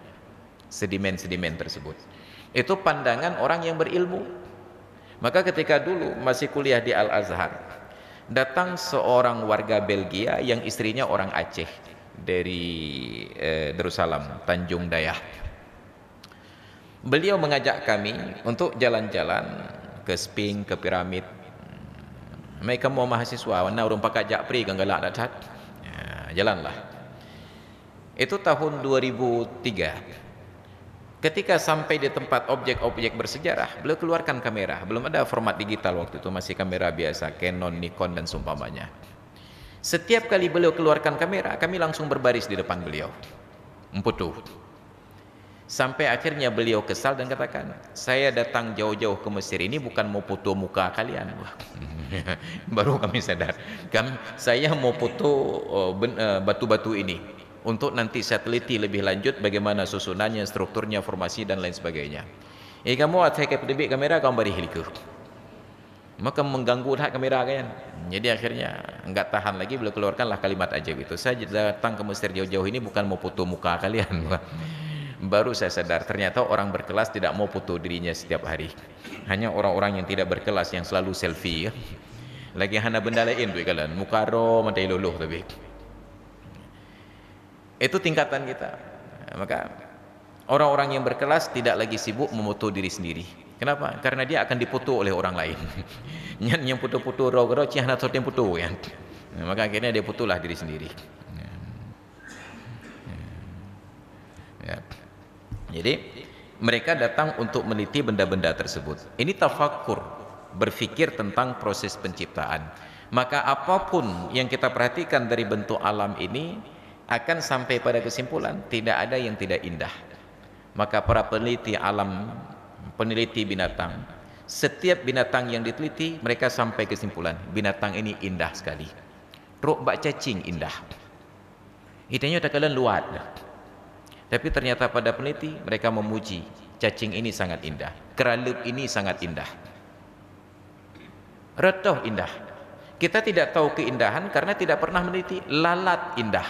sedimen-sedimen tersebut. Itu pandangan orang yang berilmu. Maka ketika dulu masih kuliah di Al-Azhar, datang seorang warga Belgia yang istrinya orang Aceh dari Darussalam, Tanjung Dayah. Beliau mengajak kami untuk jalan-jalan ke Sphinx, ke piramid. Mereka mau mahasiswa, warna orang pakai japri kan galak dak jalanlah. Itu tahun 2003. Ketika sampai di tempat objek-objek bersejarah, beliau keluarkan kamera. Belum ada format digital waktu itu, masih kamera biasa, Canon, Nikon dan seumpamanya. Setiap kali beliau keluarkan kamera, kami langsung berbaris di depan beliau, memfoto. Sampai akhirnya beliau kesal dan katakan, saya datang jauh-jauh ke Mesir ini bukan mau foto muka kalian. Baru kami sadar, saya mau foto batu-batu ini untuk nanti saya teliti lebih lanjut bagaimana susunannya, strukturnya, formasi dan lain sebagainya. Kamu saya kedebik kamera kamu bari heliku. Maka mengganggu dah kamera kan. Jadi akhirnya enggak tahan lagi, beliau keluarkanlah kalimat ajaib itu. Saya datang ke Mesir jauh-jauh ini bukan mau foto muka kalian. Baru saya sadar ternyata orang berkelas tidak mau foto dirinya setiap hari. Hanya orang-orang yang tidak berkelas yang selalu selfie ya. Lagi hana benda lain tu kalian, mukaro matai luluh tapi. Itu tingkatan kita. Maka orang-orang yang berkelas tidak lagi sibuk memoto diri sendiri. Kenapa? Karena dia akan dipoto oleh orang lain. Yang foto-foto roh-roh cihana sotem foto kan. Maka akhirnya dia fotolah diri sendiri. Ya. Jadi mereka datang untuk meneliti benda-benda tersebut. Ini tafakkur, berfikir tentang proses penciptaan. Maka apapun yang kita perhatikan dari bentuk alam ini akan sampai pada kesimpulan tidak ada yang tidak indah. Maka para peneliti alam, peneliti binatang, setiap binatang yang diteliti mereka sampai kesimpulan binatang ini indah sekali. Rok bak cacing indah. Itanya tak kalian luat. Tapi ternyata pada peneliti mereka memuji cacing ini sangat indah, keralup ini sangat indah, retoh indah. Kita tidak tahu keindahan karena tidak pernah meneliti. Lalat indah.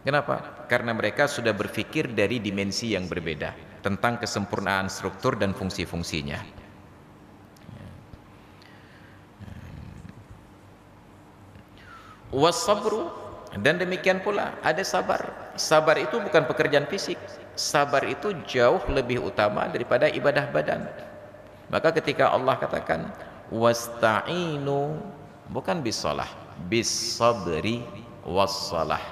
Kenapa? Karena mereka sudah berpikir dari dimensi yang berbeda tentang kesempurnaan struktur dan fungsi-fungsinya. Wasabru, dan demikian pula ada sabar. Sabar itu bukan pekerjaan fisik. Sabar itu jauh lebih utama daripada ibadah badan. Maka ketika Allah katakan wasta'inu, bukan bisalah, bisabri wassalah.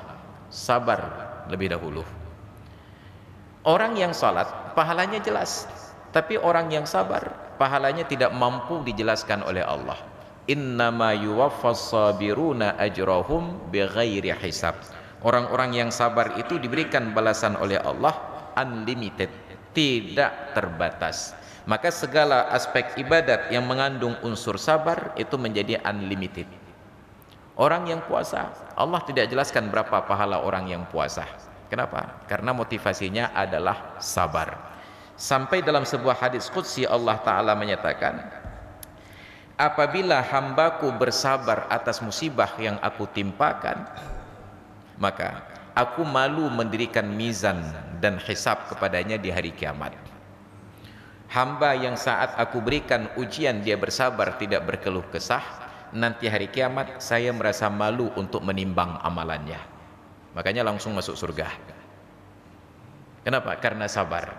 Sabar lebih dahulu. Orang yang salat pahalanya jelas, tapi orang yang sabar pahalanya tidak mampu dijelaskan oleh Allah. Innama yuwaffas sabiruna ajrahum bighairi hisab. Orang-orang yang sabar itu diberikan balasan oleh Allah unlimited, tidak terbatas. Maka segala aspek ibadat yang mengandung unsur sabar itu menjadi unlimited. Orang yang puasa, Allah tidak jelaskan berapa pahala orang yang puasa. Kenapa? Karena motivasinya adalah sabar. Sampai dalam sebuah hadis qudsi Allah Ta'ala menyatakan, apabila hambaku bersabar atas musibah yang aku timpakan, maka aku malu mendirikan mizan dan hisab kepadanya di hari kiamat. Hamba yang saat aku berikan ujian dia bersabar tidak berkeluh kesah, nanti hari kiamat saya merasa malu untuk menimbang amalannya. Makanya langsung masuk surga. Kenapa? Karena sabar.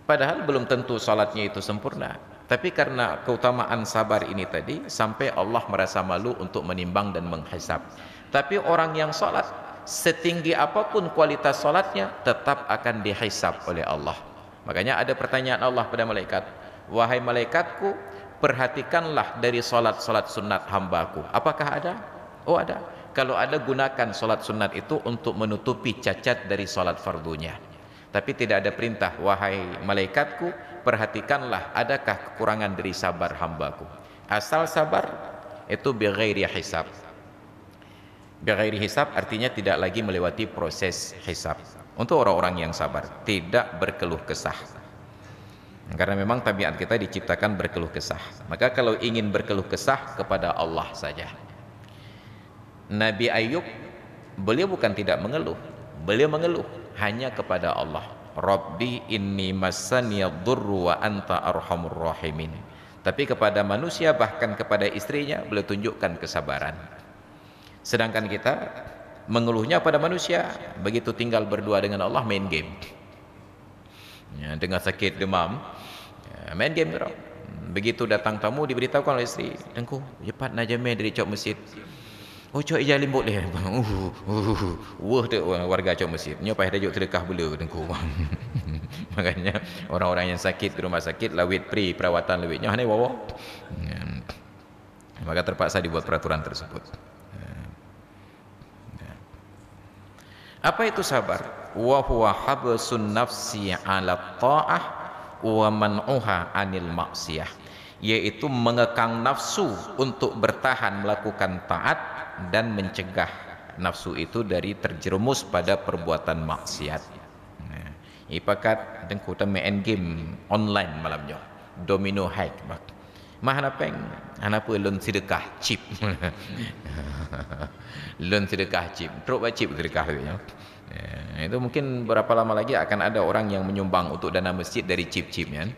Padahal belum tentu salatnya itu sempurna, tapi karena keutamaan sabar ini tadi sampai Allah merasa malu untuk menimbang dan menghisab. Tapi orang yang salat, setinggi apapun kualitas salatnya tetap akan dihisab oleh Allah. Makanya ada pertanyaan Allah pada malaikat, wahai malaikatku, perhatikanlah dari salat-salat sunat hambaku. Apakah ada? Oh ada. Kalau ada, gunakan salat sunat itu untuk menutupi cacat dari salat fardunya. Tapi tidak ada perintah, wahai malaikatku, perhatikanlah adakah kekurangan dari sabar hambaku. Asal sabar itu bighairi hisab. Bighairi hisab artinya tidak lagi melewati proses hisab. Untuk orang-orang yang sabar, tidak berkeluh kesah. Karena memang tabiat kita diciptakan berkeluh kesah. Maka kalau ingin berkeluh kesah, kepada Allah saja. Nabi Ayub, beliau bukan tidak mengeluh, beliau mengeluh hanya kepada Allah. Rabbi inni massaniyadh-dhurru wa anta arhamur rahimin. Tapi kepada manusia, bahkan kepada istrinya, beliau tunjukkan kesabaran. Sedangkan kita mengeluhnya pada manusia, begitu tinggal berdua dengan Allah main game. Ya, dengan sakit demam, main game terus. Begitu datang tamu diberitahukan oleh isteri, "Tengku, cepat nak jamai dari cok masjid." Oh, cok ijah limbut dia. Wah tu warga cok masjid. Nyo payah dajuk sedekah bela tengku. Makanya orang-orang yang sakit di rumah sakit lawit pri perawatan lawitnya hanai wawa. Maka terpaksa dibuat peraturan tersebut. Apa itu sabar? Wa huwa habsun nafsi 'ala ta'ah wa man'uha 'anil maksiyah, yaitu mengekang nafsu untuk bertahan melakukan taat dan mencegah nafsu itu dari terjerumus pada perbuatan maksiat. Nah, ipakat dengku main game online malamnya. Domino hack bak. Mah napeng, anapa lon sedekah chip. Lon sedekah chip. Teruk chip sedekah dia. Itu mungkin berapa lama lagi akan ada orang yang menyumbang untuk dana masjid dari chip-chipnya.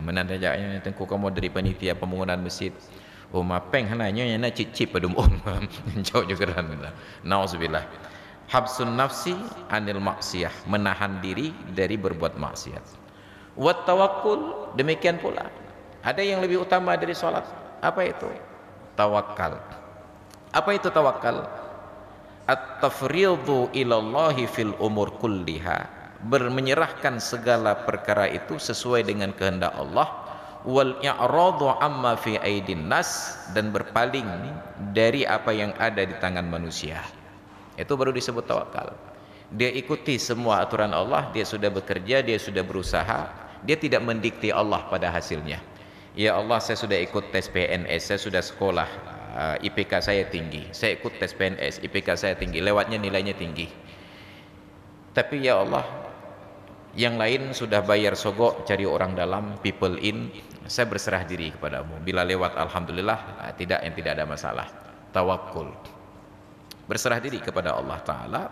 Menandajaknya tengku kamu dari panitia pembangunan masjid. Oh mapeng hananya yang nak chip-chip pada umum. Jauh juga dah. Nauzubillah. Habsun nafsi anil maksiyah, menahan diri dari berbuat maksiat. Wat tawakkul, demikian pula. Ada yang lebih utama dari salat. Apa itu? Tawakal. Apa itu tawakal? At-tafridhu ilallahi fil umur kulliha, menyerahkan segala perkara itu sesuai dengan kehendak Allah, wal i'radu amma fi aidin nas, dan berpaling dari apa yang ada di tangan manusia. Itu baru disebut tawakal. Dia ikuti semua aturan Allah, dia sudah bekerja, dia sudah berusaha, dia tidak mendikte Allah pada hasilnya. Ya Allah, saya sudah ikut tes PNS, saya sudah sekolah, IPK saya tinggi, saya ikut tes PNS, IPK saya tinggi, lewatnya nilainya tinggi. Tapi ya Allah, yang lain sudah bayar sogok cari orang dalam, people in, saya berserah diri kepadamu. Bila lewat alhamdulillah, tidak, yang tidak ada masalah. Tawakkul, berserah diri kepada Allah Ta'ala.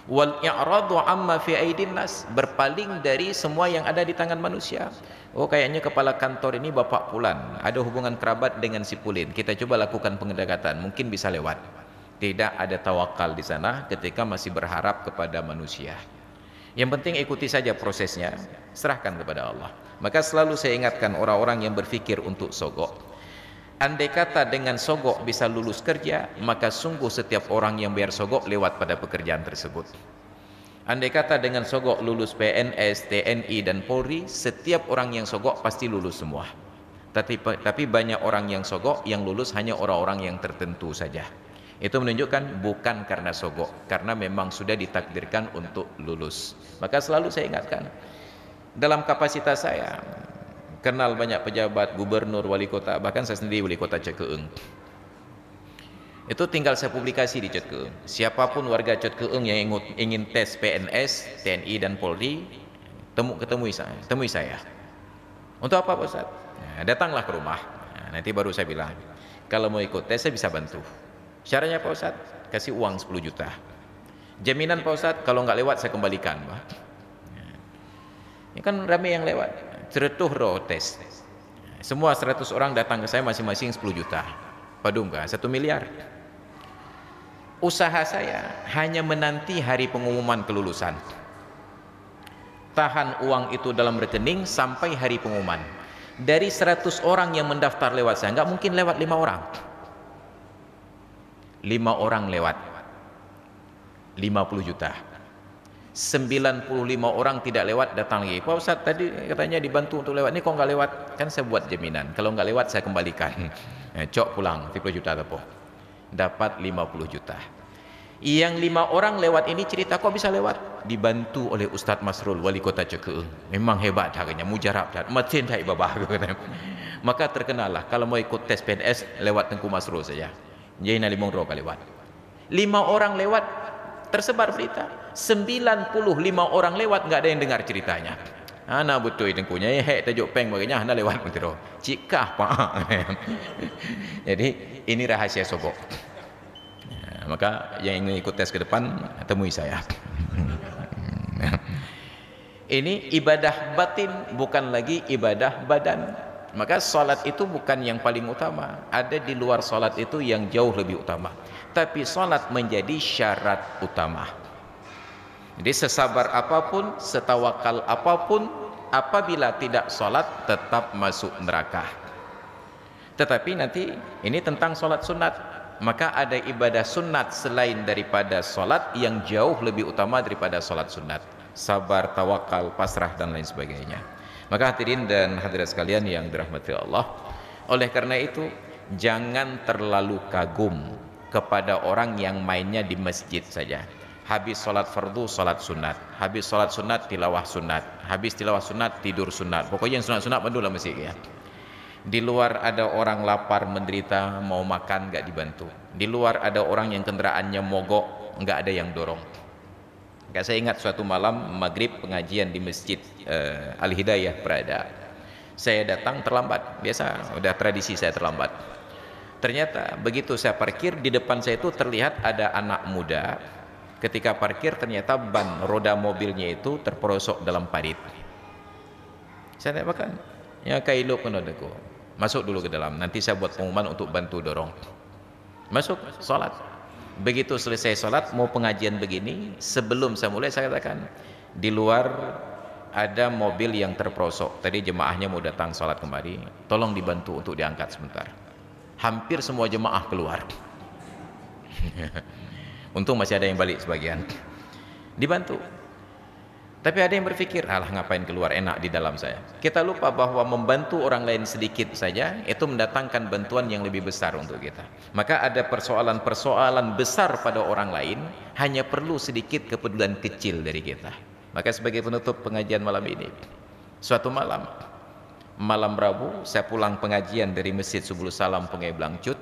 Wal i'radu amma fi aidin nas, berpaling dari semua yang ada di tangan manusia. Oh kayaknya kepala kantor ini Bapak Pulan, ada hubungan kerabat dengan si Pulin, kita coba lakukan pendekatan, mungkin bisa lewat. Tidak ada tawakal di sana ketika masih berharap kepada manusia. Yang penting ikuti saja prosesnya, serahkan kepada Allah. Maka selalu saya ingatkan orang-orang yang berfikir untuk sogok, andai kata dengan sogok bisa lulus kerja, maka sungguh setiap orang yang bayar sogok lewat pada pekerjaan tersebut. Andai kata dengan sogok lulus PNS, TNI dan Polri, setiap orang yang sogok pasti lulus semua. Tapi banyak orang yang sogok, yang lulus hanya orang-orang yang tertentu saja. Itu menunjukkan bukan karena sogok, karena memang sudah ditakdirkan untuk lulus. Maka selalu saya ingatkan, dalam kapasitas saya kenal banyak pejabat, gubernur, wali kota, bahkan saya sendiri wali kota Cekeung. Itu tinggal saya publikasi di Cekeung. Siapapun warga Cekeung yang ingin tes PNS, TNI dan Polri, temui saya. Untuk apa Pak Ustaz? Datanglah ke rumah. Nanti baru saya bilang, kalau mau ikut tes saya bisa bantu. Syaratnya Pak Ustaz, kasih uang 10 juta. Jaminan Pak Ustaz, kalau nggak lewat saya kembalikan. Ini kan ramai yang lewat. Ceretuh roh tes. Semua 100 orang datang ke saya masing-masing 10 juta. Padum kan 1 miliar. Usaha saya hanya menanti hari pengumuman kelulusan. Tahan uang itu dalam rekening sampai hari pengumuman. Dari 100 orang yang mendaftar lewat saya, nggak mungkin lewat 5 orang. 5 orang lewat 50 juta. 95 orang tidak lewat, datang lagi. Pak Ustaz tadi katanya dibantu untuk lewat, ini kok nggak lewat? Kan saya buat jaminan, kalau nggak lewat saya kembalikan. Cok pulang 30 juta tepo. Dapat 50 juta. Yang 5 orang lewat ini cerita kok bisa lewat? Dibantu oleh Ustadz Masrul, wali kota Cekeung. Memang hebat harganya, mujarab dan matin tak babah. Maka terkenalah kalau mau ikut tes PNS lewat Tengku Masrul saja. Jadi nak 5 orang lewat. 5 orang lewat, tersebar berita. 95 orang lewat, nggak ada yang dengar ceritanya. Ana betul tengkunya hek tajuk peng bagainya anda lewat mentero. Cikah pak. Jadi ini rahasia sogok. Maka yang ingin ikut tes ke depan temui saya. Ini ibadah batin, bukan lagi ibadah badan. Maka salat itu bukan yang paling utama. Ada di luar salat itu yang jauh lebih utama. Tapi salat menjadi syarat utama. Jadi sesabar apapun, setawakal apapun, apabila tidak sholat tetap masuk neraka. Tetapi nanti ini tentang sholat sunat, maka ada ibadah sunat selain daripada sholat yang jauh lebih utama daripada sholat sunat. Sabar, tawakal, pasrah dan lain sebagainya. Maka hadirin dan hadirat sekalian yang dirahmati Allah, oleh karena itu jangan terlalu kagum kepada orang yang mainnya di masjid saja. Habis sholat fardu, sholat sunat. Habis sholat sunat, tilawah sunat. Habis tilawah sunat, tidur sunat. Pokoknya yang sunat-sunat bantu lah masjid ya. Di luar ada orang lapar, menderita, mau makan, gak dibantu. Di luar ada orang yang kendaraannya mogok, gak ada yang dorong. Saya ingat suatu malam maghrib pengajian di masjid Al-Hidayah Prada. Saya datang terlambat. Biasa, udah tradisi saya terlambat. Ternyata begitu saya parkir, di depan saya itu terlihat ada anak muda. Ketika parkir ternyata ban roda mobilnya itu terperosok dalam parit. Saya tanya, ya kailo penodeko, masuk dulu ke dalam, nanti saya buat pengumuman untuk bantu dorong. Masuk, sholat. Begitu selesai sholat, mau pengajian begini, sebelum saya mulai saya katakan, di luar ada mobil yang terperosok, tadi jemaahnya mau datang sholat kemari, tolong dibantu untuk diangkat sebentar. Hampir semua jemaah keluar. Untung masih ada yang balik sebagian. Dibantu. Tapi ada yang berpikir, alah ngapain keluar, enak di dalam saya. Kita lupa bahwa membantu orang lain sedikit saja itu mendatangkan bantuan yang lebih besar untuk kita. Maka ada persoalan-persoalan besar pada orang lain, hanya perlu sedikit kepedulian kecil dari kita. Maka sebagai penutup pengajian malam ini, suatu malam Rabu, saya pulang pengajian dari Masjid Subul Salam Sungai Blangcut,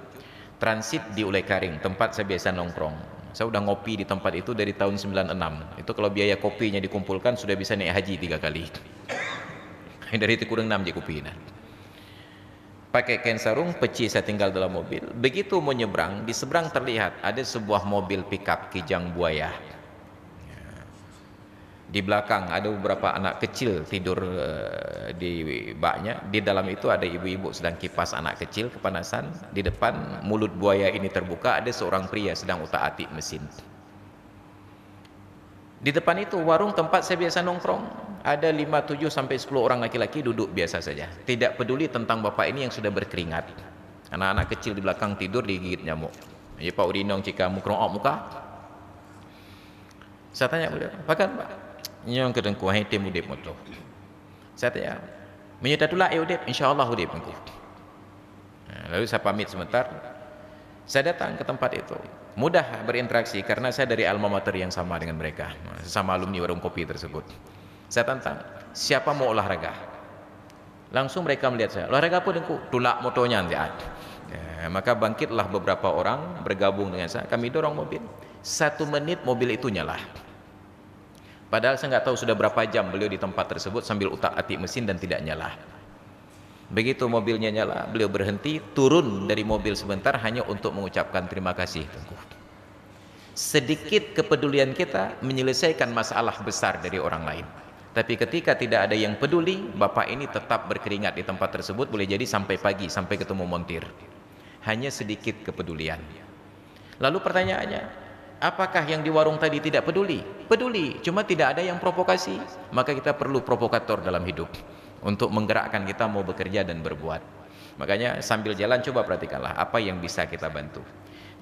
transit di Ulai Karing, tempat saya biasa nongkrong. Saya udah ngopi di tempat itu dari tahun 96. Itu kalau biaya kopinya dikumpulkan sudah bisa naik haji 3 kali. Dari itu kurang 6 je kopi. Pakai kain sarung, peci saya tinggal dalam mobil. Begitu mau nyebrang, di seberang terlihat ada sebuah mobil pickup Kijang Buaya. Di belakang ada beberapa anak kecil tidur di baknya. Di dalam itu ada ibu-ibu sedang kipas anak kecil kepanasan. Di depan mulut buaya ini terbuka, ada seorang pria sedang utak-atik mesin. Di depan itu warung tempat saya biasa nongkrong. Ada 5, 7 sampai 10 orang laki-laki duduk biasa saja. Tidak peduli tentang bapak ini yang sudah berkeringat. Anak-anak kecil di belakang tidur digigit nyamuk. Ya Pak Udinong cika mukrong muka. Saya tanya, "Pakan Pak?" Yang kedengku hai tim udip moto. Saya tanya, "Menyedatulah udip, insyaallah udip engku." Lalu saya pamit sebentar. Saya datang ke tempat itu. Mudah berinteraksi karena saya dari alma mater yang sama dengan mereka, sesama alumni warung kopi tersebut. Saya tantang, "Siapa mau olahraga?" Langsung mereka melihat saya. "Olahraga apa dengku?" "Tulak motonya." Maka bangkitlah beberapa orang bergabung dengan saya. Kami dorong mobil. 1 menit mobil itu nyala. Padahal saya nggak tahu sudah berapa jam beliau di tempat tersebut sambil utak-atik mesin dan tidak nyala. Begitu mobilnya nyala, beliau berhenti, turun dari mobil sebentar hanya untuk mengucapkan terima kasih. Sedikit kepedulian kita menyelesaikan masalah besar dari orang lain. Tapi ketika tidak ada yang peduli, bapak ini tetap berkeringat di tempat tersebut, boleh jadi sampai pagi, sampai ketemu montir. Hanya sedikit kepedulian. Lalu pertanyaannya, apakah yang di warung tadi tidak peduli? Peduli, cuma tidak ada yang provokasi. Maka kita perlu provokator dalam hidup untuk menggerakkan kita mau bekerja dan berbuat. Makanya sambil jalan coba perhatikanlah apa yang bisa kita bantu.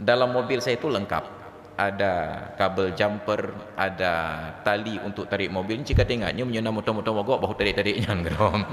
Dalam mobil saya itu lengkap. Ada kabel jumper, ada tali untuk tarik mobil. Jika tengoknya menyena motor-motor mogok, bahu tarik-tariknya gerom.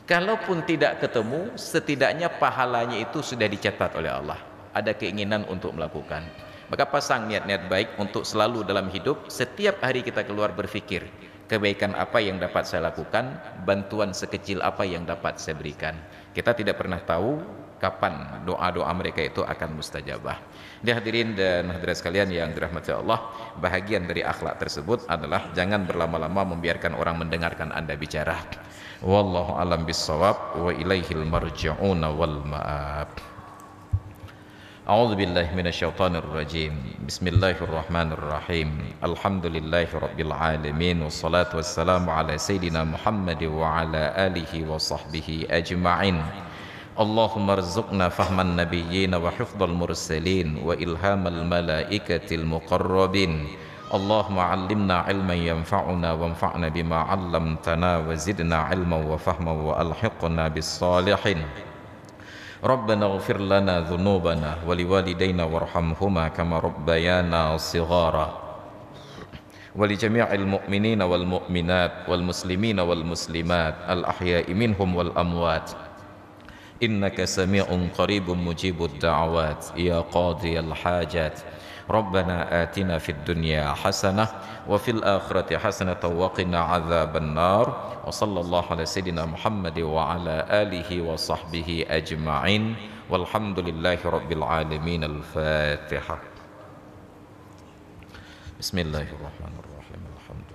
Kalaupun tidak ketemu, setidaknya pahalanya itu sudah dicatat oleh Allah. Ada keinginan untuk melakukan. Maka pasang niat-niat baik untuk selalu dalam hidup, setiap hari kita keluar berfikir, kebaikan apa yang dapat saya lakukan, bantuan sekecil apa yang dapat saya berikan. Kita tidak pernah tahu kapan doa-doa mereka itu akan mustajabah. Hadirin dan hadirat sekalian yang dirahmati Allah, bahagian dari akhlak tersebut adalah jangan berlama-lama membiarkan orang mendengarkan Anda bicara. Wallahu alam bissawab wa ilaihil marji'un wal ma'ab. A'udzu billahi minasyaitonir rajim. Bismillahirrahmanirrahim. Alhamdulillahirabbil alamin wassalatu wassalamu ala sayidina Muhammad wa ala alihi wa sahbihi ajma'in. Allahumma rzuqna fahman nabiyyin wa hifdzal mursalin wa ilhamal malaikatil muqarrabin. اللهم علمنا علما ينفعنا وانفعنا بما علمتنا وزدنا علما وفهما وألحقنا بالصالحين ربنا اغفر لنا ذنوبنا ولوالدينا وارحمهما كما ربيانا صغارا ولجميع المؤمنين والمؤمنات والمسلمين والمسلمات الأحياء منهم والأموات إنك سميع قريب مجيب الدعوات يا قاضي الحاجات ربنا آتنا في الدنيا حسنة وفي الآخرة حسنة وقنا عذاب النار وصلى الله على سيدنا محمد وعلى آله وصحبه أجمعين والحمد لله رب العالمين. الفاتحة. بسم الله الرحمن الرحيم. الحمد